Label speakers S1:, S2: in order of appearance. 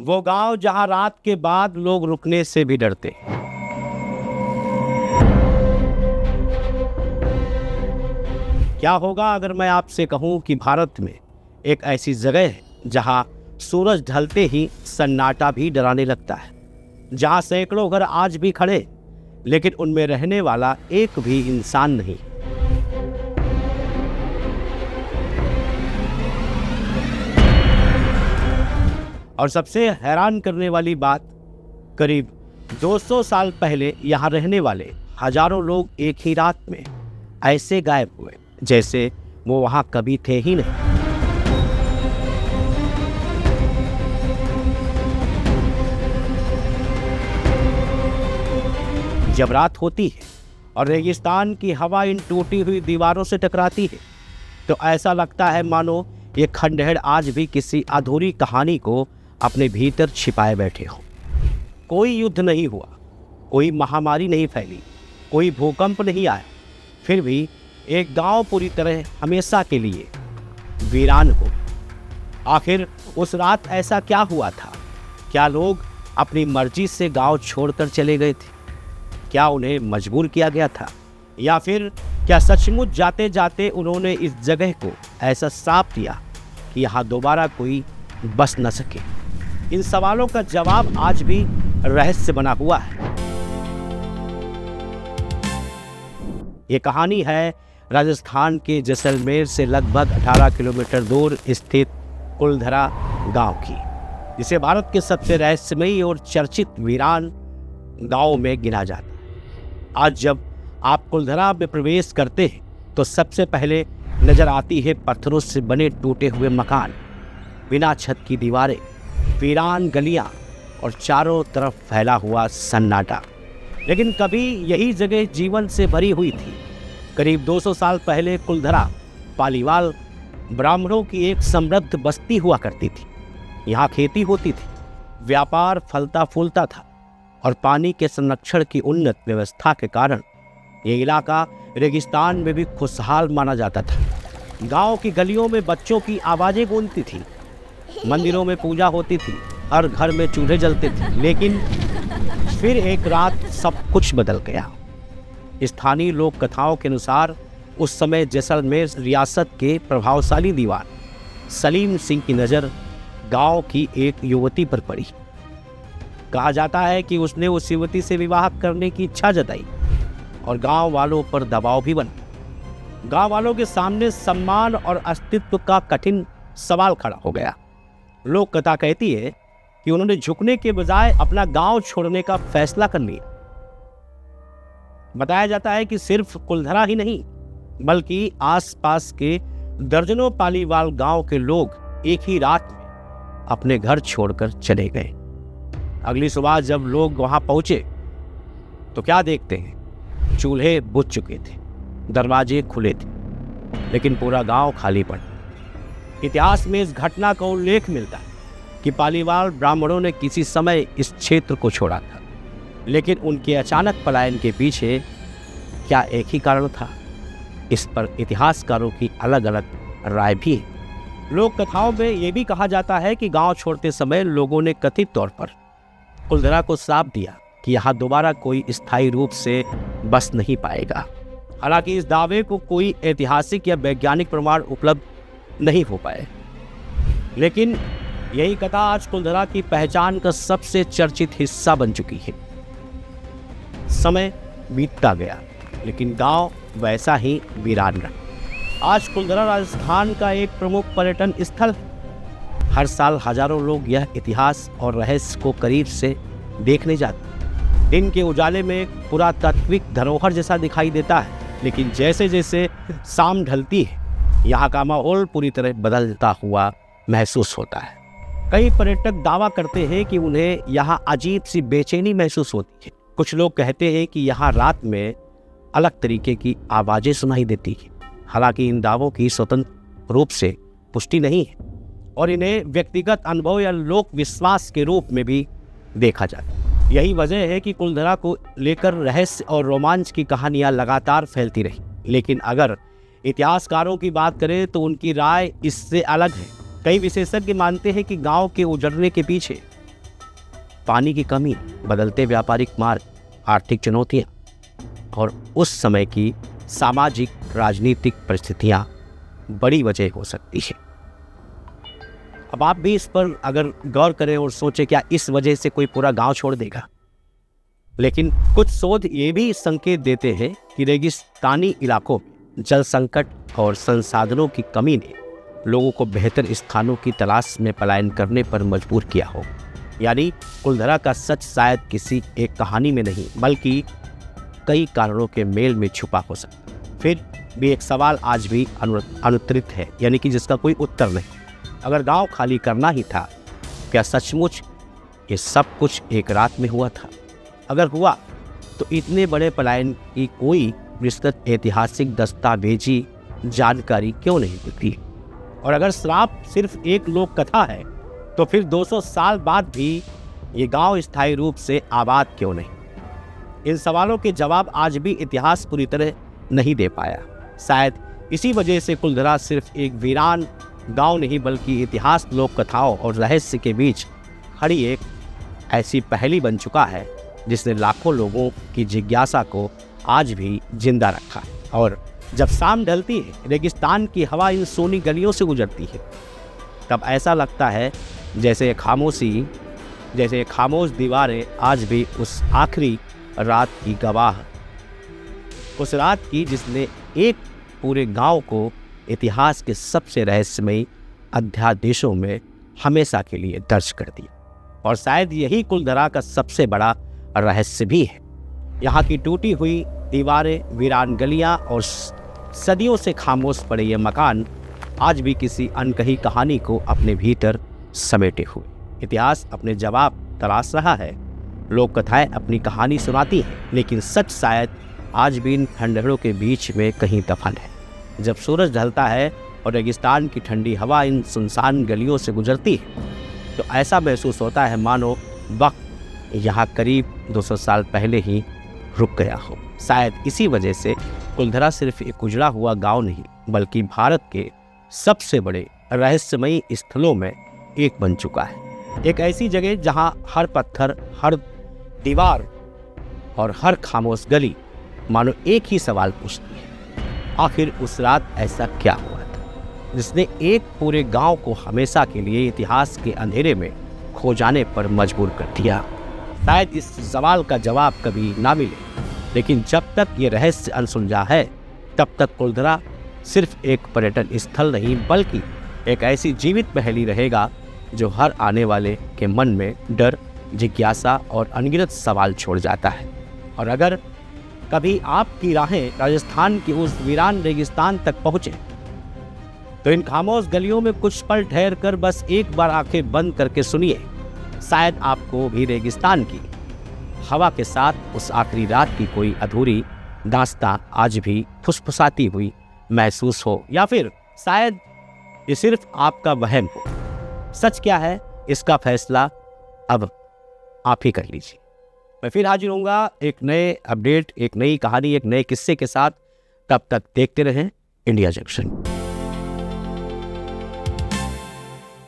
S1: वो गांव जहां रात के बाद लोग रुकने से भी डरते। क्या होगा अगर मैं आपसे कहूं कि भारत में एक ऐसी जगह है जहां सूरज ढलते ही सन्नाटा भी डराने लगता है, जहां सैकड़ों घर आज भी खड़े लेकिन उनमें रहने वाला एक भी इंसान नहीं। और सबसे हैरान करने वाली बात, करीब 200 साल पहले यहाँ रहने वाले हजारों लोग एक ही रात में ऐसे गायब हुए जैसे वो वहाँ कभी थे ही नहीं। जब रात होती है और रेगिस्तान की हवा इन टूटी हुई दीवारों से टकराती है तो ऐसा लगता है मानो ये खंडहर आज भी किसी अधूरी कहानी को अपने भीतर छिपाए बैठे हो। कोई युद्ध नहीं हुआ, कोई महामारी नहीं फैली, कोई भूकंप नहीं आया, फिर भी एक गांव पूरी तरह हमेशा के लिए वीरान हो। आखिर उस रात ऐसा क्या हुआ था? क्या लोग अपनी मर्जी से गांव छोड़कर चले गए थे? क्या उन्हें मजबूर किया गया था, या फिर क्या सचमुच जाते जाते उन्होंने इस जगह को ऐसा साफ दिया कि यहाँ दोबारा कोई बस न सके? इन सवालों का जवाब आज भी रहस्य बना हुआ है। ये कहानी है राजस्थान के जैसलमेर से लगभग 18 किलोमीटर दूर स्थित कुलधरा गांव की, जिसे भारत के सबसे रहस्यमयी और चर्चित वीरान गांव में गिना जाता है। आज जब आप कुलधरा में प्रवेश करते हैं तो सबसे पहले नजर आती है पत्थरों से बने टूटे हुए मकान, बिना छत की दीवारें, वीरान गलियां और चारों तरफ फैला हुआ सन्नाटा। लेकिन कभी यही जगह जीवन से भरी हुई थी। करीब 200 साल पहले कुलधरा पालीवाल ब्राह्मणों की एक समृद्ध बस्ती हुआ करती थी। यहाँ खेती होती थी, व्यापार फलता फूलता था और पानी के संरक्षण की उन्नत व्यवस्था के कारण ये इलाका रेगिस्तान में भी खुशहाल माना जाता था। गांव की गलियों में बच्चों की आवाज़ें गूंजती थी, मंदिरों में पूजा होती थी, हर घर में चूल्हे जलते थे। लेकिन फिर एक रात सब कुछ बदल गया। स्थानीय लोक कथाओं के अनुसार उस समय जैसलमेर रियासत के प्रभावशाली दीवान सलीम सिंह की नज़र गांव की एक युवती पर पड़ी। कहा जाता है कि उसने उस युवती से विवाह करने की इच्छा जताई और गांव वालों पर दबाव भी बना। गांव वालों के सामने सम्मान और अस्तित्व का कठिन सवाल खड़ा हो गया। लोक कथा कहती है कि उन्होंने झुकने के बजाय अपना गांव छोड़ने का फैसला कर लिया। बताया जाता है कि सिर्फ कुलधरा ही नहीं बल्कि आसपास के दर्जनों पालीवाल गांव के लोग एक ही रात में अपने घर छोड़कर चले गए। अगली सुबह जब लोग वहां पहुंचे तो क्या देखते हैं? चूल्हे बुझ चुके थे, दरवाजे खुले थे, लेकिन पूरा गांव खाली पड़ा। इतिहास में इस घटना का उल्लेख मिलता है कि पालीवाल ब्राह्मणों ने किसी समय इस क्षेत्र को छोड़ा था, लेकिन उनके अचानक पलायन के पीछे क्या एक ही कारण था? इस पर इतिहासकारों की अलग अलग राय भी है। लोक कथाओं में यह भी कहा जाता है कि गांव छोड़ते समय लोगों ने कथित तौर पर कुलधरा को साफ दिया कि यहाँ दोबारा कोई स्थायी रूप से बस नहीं पाएगा। हालांकि इस दावे को कोई ऐतिहासिक या वैज्ञानिक प्रमाण उपलब्ध नहीं हो पाए, लेकिन यही कथा आज कुलधरा की पहचान का सबसे चर्चित हिस्सा बन चुकी है। समय बीतता गया लेकिन गांव वैसा ही वीरान रहा। आज कुलधरा राजस्थान का एक प्रमुख पर्यटन स्थल है। हर साल हजारों लोग यह इतिहास और रहस्य को करीब से देखने जाते हैं। दिन के उजाले में पुरातात्विक धरोहर जैसा दिखाई देता है, लेकिन जैसे जैसे शाम ढलती है यहाँ का माहौल पूरी तरह बदलता हुआ महसूस होता है। कई पर्यटक दावा करते हैं कि उन्हें यहाँ अजीब सी बेचैनी महसूस होती है। कुछ लोग कहते हैं कि यहाँ रात में अलग तरीके की आवाज़ें सुनाई देती हैं। हालांकि इन दावों की स्वतंत्र रूप से पुष्टि नहीं है और इन्हें व्यक्तिगत अनुभव या लोक विश्वास के रूप में भी देखा जाता है। यही वजह है कि कुलधरा को लेकर रहस्य और रोमांच की कहानियाँ लगातार फैलती रही। लेकिन अगर इतिहासकारों की बात करें तो उनकी राय इससे अलग है। कई विशेषज्ञ मानते हैं कि गांव के उजड़ने के पीछे पानी की कमी, बदलते व्यापारिक मार्ग, आर्थिक चुनौतियाँ और उस समय की सामाजिक राजनीतिक परिस्थितियाँ बड़ी वजह हो सकती है। अब आप भी इस पर अगर गौर करें और सोचें, क्या इस वजह से कोई पूरा गांव छोड़ देगा? लेकिन कुछ शोध ये भी संकेत देते हैं कि रेगिस्तानी इलाकों में जल संकट और संसाधनों की कमी ने लोगों को बेहतर स्थानों की तलाश में पलायन करने पर मजबूर किया हो। यानी कुलधरा का सच शायद किसी एक कहानी में नहीं, बल्कि कई कारणों के मेल में छुपा हो सकता है। फिर भी एक सवाल आज भी अनुत्तरित है, यानी कि जिसका कोई उत्तर नहीं। अगर गांव खाली करना ही था, क्या सचमुच ये सब कुछ एक रात में हुआ था? अगर हुआ तो इतने बड़े पलायन की कोई विस्तृत ऐतिहासिक दस्तावेजी जानकारी क्यों नहीं मिलती? और अगर श्राप सिर्फ एक लोक कथा है, तो फिर 200 साल बाद भी ये गांव स्थायी रूप से आबाद क्यों नहीं? इन सवालों के जवाब आज भी इतिहास पूरी तरह नहीं दे पाया। शायद इसी वजह से कुलधरा सिर्फ एक वीरान गांव नहीं, बल्कि इतिहास, लोक कथाओं और रहस्य के बीच खड़ी एक ऐसी पहेली बन चुका है जिसने लाखों लोगों की जिज्ञासा को आज भी जिंदा रखा है। और जब शाम ढलती है, रेगिस्तान की हवा इन सोनी गलियों से गुजरती है, तब ऐसा लगता है जैसे खामोश दीवारें आज भी उस आखिरी रात की गवाह, उस रात की जिसने एक पूरे गांव को इतिहास के सबसे रहस्यमयी अध्यादेशों में हमेशा के लिए दर्ज कर दिया। और शायद यही कुलधरा का सबसे बड़ा रहस्य भी है। यहाँ की टूटी हुई दीवारें, वीरान गलियाँ और सदियों से खामोश पड़े ये मकान आज भी किसी अनकही कहानी को अपने भीतर समेटे हुए। इतिहास अपने जवाब तलाश रहा है, लोक कथाएं अपनी कहानी सुनाती हैं, लेकिन सच शायद आज भी इन खंडहरों के बीच में कहीं दफन है। जब सूरज ढलता है और रेगिस्तान की ठंडी हवा इन सुनसान गलियों से गुजरती है, तो ऐसा महसूस होता है मानो वक्त यहाँ करीब 200 साल पहले ही रुक गया हो। शायद इसी वजह से कुलधरा सिर्फ एक उजड़ा हुआ गांव नहीं, बल्कि भारत के सबसे बड़े रहस्यमयी स्थलों में एक बन चुका है। एक ऐसी जगह जहां हर पत्थर, हर दीवार और हर खामोश गली मानो एक ही सवाल पूछती है, आखिर उस रात ऐसा क्या हुआ था जिसने एक पूरे गांव को हमेशा के लिए इतिहास के अंधेरे में खो जाने पर मजबूर कर दिया। शायद इस सवाल का जवाब कभी ना मिले, लेकिन जब तक ये रहस्य अनसुलझा है, तब तक कुलधरा सिर्फ एक पर्यटन स्थल नहीं, बल्कि एक ऐसी जीवित पहेली रहेगा जो हर आने वाले के मन में डर, जिज्ञासा और अनगिनत सवाल छोड़ जाता है। और अगर कभी आपकी राहें राजस्थान की उस वीरान रेगिस्तान तक पहुँचे, तो इन खामोश गलियों में कुछ पल ठहर कर बस एक बार आंखें बंद करके सुनिए। शायद आपको भी रेगिस्तान की हवा के साथ उस आखिरी रात की कोई अधूरी दास्तां आज भी फुसफुसाती हुई महसूस हो, या फिर शायद ये सिर्फ आपका वहम हो। सच क्या है, इसका फैसला अब आप ही कर लीजिए। मैं फिर हाजिर होऊंगा एक नए अपडेट, एक नई कहानी, एक नए किस्से के साथ। तब तक देखते रहें इंडिया जंक्शन।